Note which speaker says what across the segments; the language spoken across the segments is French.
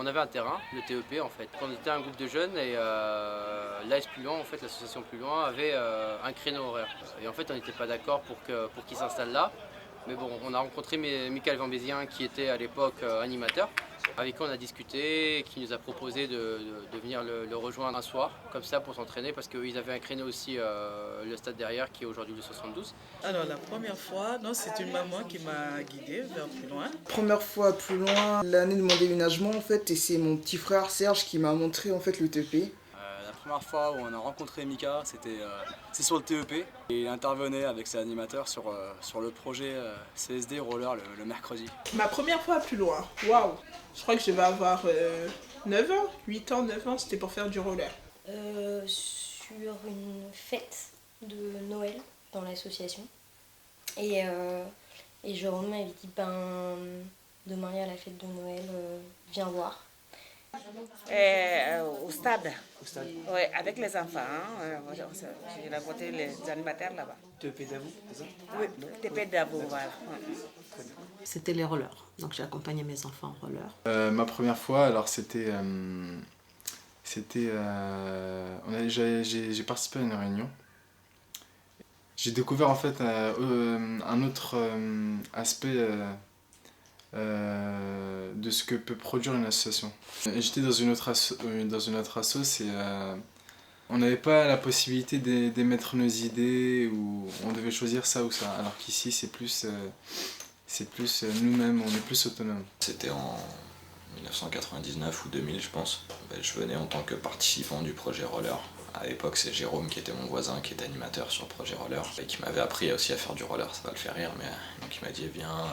Speaker 1: On avait un terrain, le TEP en fait. On était un groupe de jeunes et l'AS Plus Loin, en fait, l'association Plus Loin, avait un créneau horaire. Et en fait, on n'était pas d'accord pour qu'il s'installe là. Mais bon, on a rencontré Michael Vambésien qui était à l'époque animateur, avec qui on a discuté, qui nous a proposé de venir le rejoindre un soir, comme ça pour s'entraîner, parce qu'ils avaient un créneau aussi, le stade derrière, qui est aujourd'hui le 72.
Speaker 2: Alors la première fois, non, c'est une maman qui m'a guidée vers Plus Loin.
Speaker 3: Première fois Plus Loin, l'année de mon déménagement en fait, et c'est mon petit frère Serge qui m'a montré en fait le TP.
Speaker 4: La première fois où on a rencontré Mika, c'est sur le TEP et il intervenait avec ses animateurs sur le projet CSD Roller le mercredi.
Speaker 5: Ma première fois à Plus Loin, waouh! Je crois que je vais avoir 9 ans, 8 ans, 9 ans, c'était pour faire du roller.
Speaker 6: Sur une fête de Noël dans l'association. Et Jérôme m'avait dit, demain il y a la fête de Noël, viens voir.
Speaker 7: Au stade. Ouais, avec les enfants. J'ai rencontré les animateurs là-bas.
Speaker 8: TEP d'Avou, c'est ça?
Speaker 7: Oui, TP d'Avou, voilà.
Speaker 9: C'était les rollers, donc j'ai accompagné mes enfants en roller.
Speaker 10: Ma première fois, alors j'ai participé à une réunion. J'ai découvert en fait un autre aspect de ce que peut produire une association. J'étais dans une autre asso, on n'avait pas la possibilité d'émettre nos idées ou on devait choisir ça ou ça, alors qu'ici c'est plus nous-mêmes, on est plus autonome.
Speaker 11: C'était en 1999 ou 2000 je pense. Je venais en tant que participant du projet Roller. À l'époque c'est Jérôme qui était mon voisin, qui était animateur sur le projet Roller et qui m'avait appris aussi à faire du roller, ça va le faire rire, mais donc il m'a dit viens,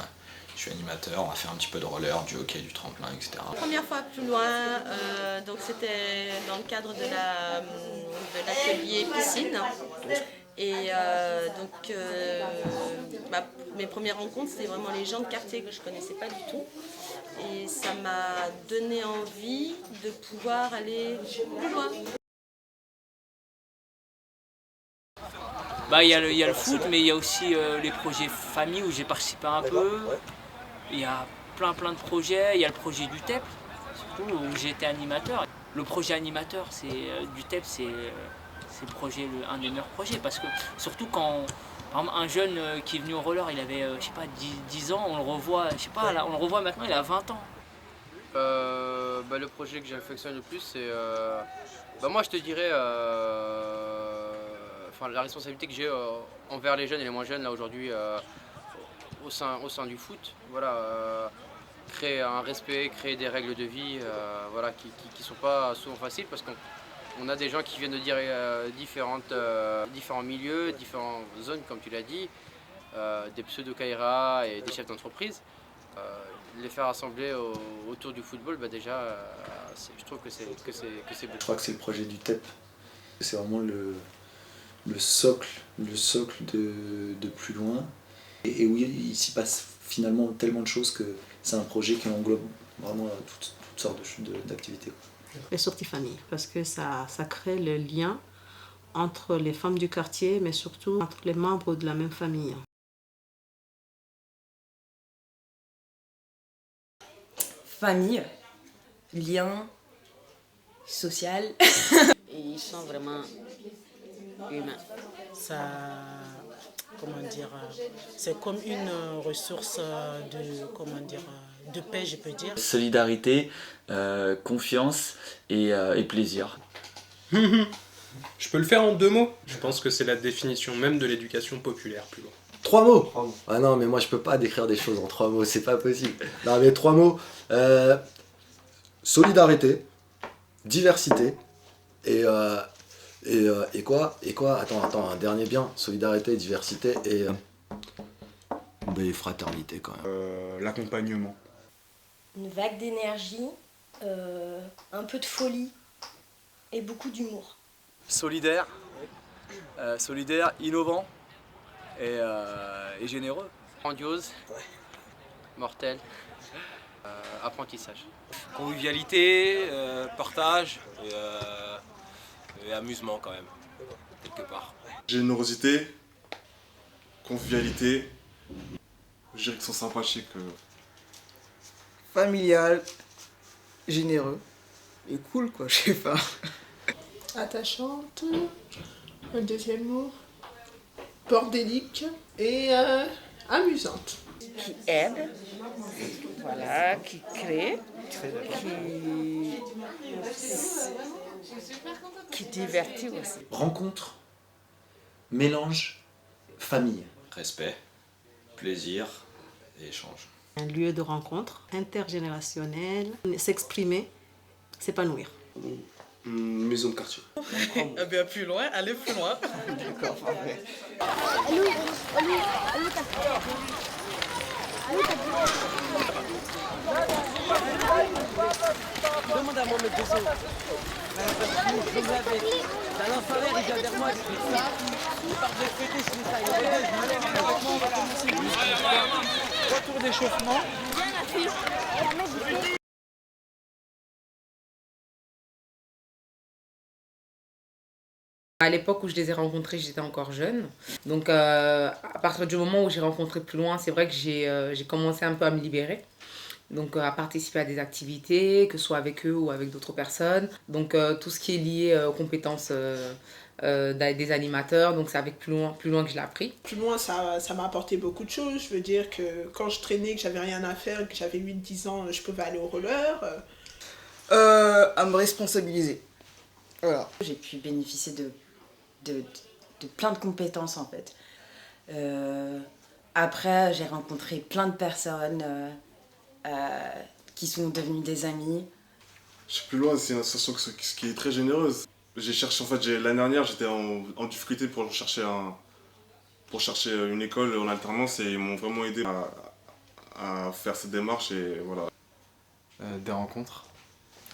Speaker 11: je suis animateur, on va faire un petit peu de roller, du hockey, du tremplin, etc.
Speaker 12: La première fois Plus Loin, donc c'était dans le cadre de l'atelier piscine. Et mes premières rencontres, c'était vraiment les gens de quartier que je ne connaissais pas du tout. Et ça m'a donné envie de pouvoir aller plus loin.
Speaker 13: Il y a le foot, mais il y a aussi les projets famille où j'ai participé un peu. Il y a plein de projets. Il y a le projet du TEP, surtout où j'ai été animateur. Le projet animateur du TEP, c'est le projet, un des meilleurs projets, parce que surtout quand par exemple, un jeune qui est venu au roller, il avait je sais pas 10 ans, on le revoit, je sais pas, là, on le revoit maintenant, il a 20 ans.
Speaker 1: Le projet que j'affectionne le plus, c'est moi je te dirais la responsabilité que j'ai envers les jeunes et les moins jeunes là aujourd'hui au sein du foot. Voilà, créer un respect, créer des règles de vie qui sont pas souvent faciles, parce qu'on a des gens qui viennent de différents milieux, différentes zones comme tu l'as dit, des pseudo-Kaira et des chefs d'entreprise. Les faire rassembler autour du football, déjà, je trouve que c'est beau.
Speaker 8: Je crois que c'est le projet du TEP. C'est vraiment le socle de Plus Loin. Et oui, il s'y passe finalement tellement de choses que c'est un projet qui englobe vraiment toutes sortes d'activités.
Speaker 9: Les sorties famille, parce que ça crée le lien entre les femmes du quartier, mais surtout entre les membres de la même famille.
Speaker 14: Famille, lien, social.
Speaker 7: Et ils sont vraiment humains.
Speaker 2: Ça, c'est comme une ressource de paix, je peux dire.
Speaker 15: Solidarité, confiance et plaisir.
Speaker 16: Je peux le faire en 2 mots. Je pense que c'est la définition même de l'éducation populaire, Plus Loin.
Speaker 17: 3 mots. Ah non, mais moi je peux pas décrire des choses en 3 mots, c'est pas possible. Non mais 3 mots. Solidarité, diversité et quoi? Attends, un dernier bien. Solidarité, diversité et fraternité quand même.
Speaker 16: L'accompagnement.
Speaker 6: Une vague d'énergie, un peu de folie et beaucoup d'humour.
Speaker 4: Solidaire, innovant et généreux.
Speaker 1: Grandiose, mortel, apprentissage.
Speaker 18: Convivialité, partage et amusement quand même, quelque part.
Speaker 19: Générosité, convivialité, je dirais qu'ils sont sympathiques.
Speaker 3: Familial, généreux et cool, quoi, je sais pas.
Speaker 5: Attachante, un deuxième mot, bordélique et amusante.
Speaker 7: Qui aide, voilà, qui crée, qui divertit aussi.
Speaker 8: Rencontre, mélange, famille.
Speaker 11: Respect, plaisir et échange.
Speaker 9: Un lieu de rencontre intergénérationnel, s'exprimer, s'épanouir.
Speaker 19: Maison de quartier.
Speaker 20: Eh bien, plus loin, allez plus loin.
Speaker 19: D'accord, parfait.
Speaker 20: Demande à Mohamed Bezo. Je vous avais. Dans l'enfant il vient vers moi, je fais ça. Il part de fêter, je fais ça. Il regarde, je me lève, on va commencer. Retour d'échauffement.
Speaker 21: À l'époque où je les ai rencontrés, j'étais encore jeune. Donc à partir du moment où j'ai rencontré plus loin, c'est vrai que j'ai commencé un peu à me libérer. Donc à participer à des activités, que ce soit avec eux ou avec d'autres personnes. Donc tout ce qui est lié aux compétences des animateurs, donc c'est avec plus loin que je l'ai appris.
Speaker 5: Plus loin, ça m'a apporté beaucoup de choses. Je veux dire que quand je traînais, que j'avais rien à faire, que j'avais 8-10 ans, je pouvais aller au roller.
Speaker 3: À me responsabiliser. Voilà.
Speaker 14: J'ai pu bénéficier de plein de compétences en fait. Après, j'ai rencontré plein de personnes qui sont devenues des amis.
Speaker 19: Chez Plus Loin, c'est une association qui est très généreuse. J'ai cherché, en fait, l'année dernière, j'étais en difficulté pour chercher une école en alternance et ils m'ont vraiment aidé à faire cette démarche et voilà.
Speaker 10: Des rencontres.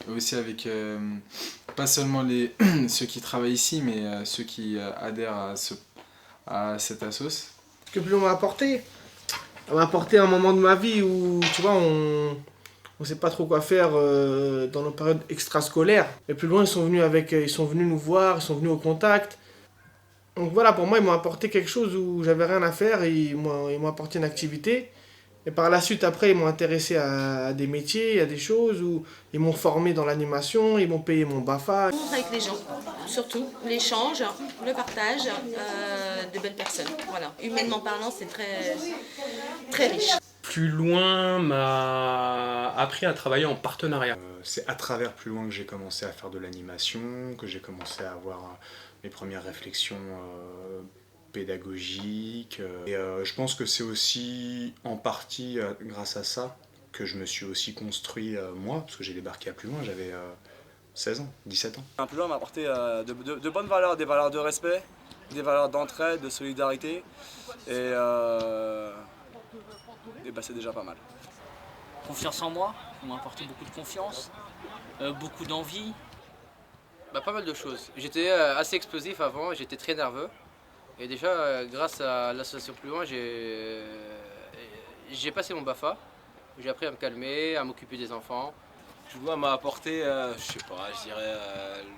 Speaker 10: Aussi avec pas seulement ceux qui travaillent ici, mais ceux qui adhèrent à cette assoce.
Speaker 22: Ce que Plus Loin m'a apporté, elle m'a apporté un moment de ma vie où, tu vois, on sait pas trop quoi faire dans nos périodes extrascolaires. Et Plus Loin, ils sont venus nous voir, ils sont venus au contact. Donc voilà, pour moi, ils m'ont apporté quelque chose où j'avais rien à faire, et ils m'ont apporté une activité. Et par la suite, après, ils m'ont intéressé à des métiers, à des choses où ils m'ont formé dans l'animation, ils m'ont payé mon BAFA.
Speaker 12: Avec les gens, surtout l'échange, le partage de belles personnes. Voilà. Humainement parlant, c'est très, très riche.
Speaker 16: Plus Loin m'a appris à travailler en partenariat.
Speaker 23: C'est à travers Plus Loin que j'ai commencé à faire de l'animation, que j'ai commencé à avoir mes premières réflexions pédagogiques. Et je pense que c'est aussi en partie grâce à ça que je me suis aussi construit moi, parce que j'ai débarqué à Plus Loin, j'avais 16 ans, 17 ans.
Speaker 4: Plus Loin m'a apporté de bonnes valeurs, des valeurs de respect, des valeurs d'entraide, de solidarité et c'est déjà pas mal.
Speaker 13: Confiance en moi, on m'a apporté beaucoup de confiance, beaucoup d'envie.
Speaker 1: Pas mal de choses. J'étais assez explosif avant, j'étais très nerveux. Et déjà, grâce à l'association Plus Loin, j'ai passé mon BAFA. J'ai appris à me calmer, à m'occuper des enfants.
Speaker 18: Plus Loin m'a apporté, je sais pas, je dirais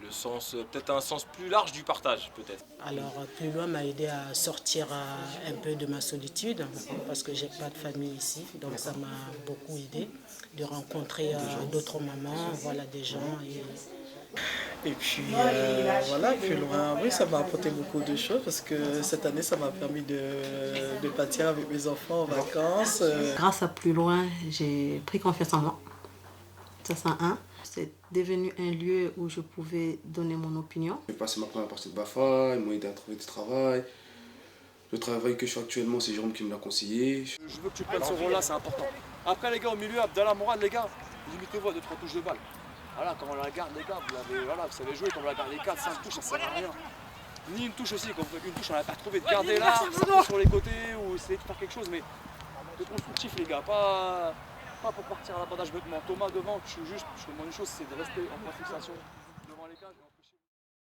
Speaker 18: le sens, peut-être un sens plus large du partage, peut-être.
Speaker 2: Alors, Plus Loin m'a aidé à sortir un peu de ma solitude, parce que j'ai pas de famille ici, donc ça m'a beaucoup aidé de rencontrer d'autres mamans, voilà, des gens.
Speaker 20: Et puis voilà, Plus Loin, oui, ça m'a apporté beaucoup de choses parce que cette année, ça m'a permis de partir avec mes enfants en vacances.
Speaker 9: Grâce à Plus Loin, j'ai pris confiance en moi. Ça, c'est un. C'est devenu un lieu où je pouvais donner mon opinion.
Speaker 19: J'ai passé ma première partie de BAFA, ils m'ont aidé à trouver du travail. Le travail que je fais actuellement, c'est Jérôme qui me l'a conseillé.
Speaker 4: Je veux que tu prennes ce rôle-là, c'est important. Après les gars, au milieu, Abdallah Mourad, les gars, limitez-vous à 2-3 touches de balle. Voilà, quand on la garde, les gars, vous savez jouer, quand on la garde les 4-5 touches, ça sert à rien. Ni une touche aussi, quand vous faites une touche, on n'a pas trouvé de garder là, sur les côtés, ou essayer de faire quelque chose, mais de constructif, les gars, pas pour partir à l'abordage bêtement. Thomas devant, je te demande une chose, c'est de rester en point de fixation.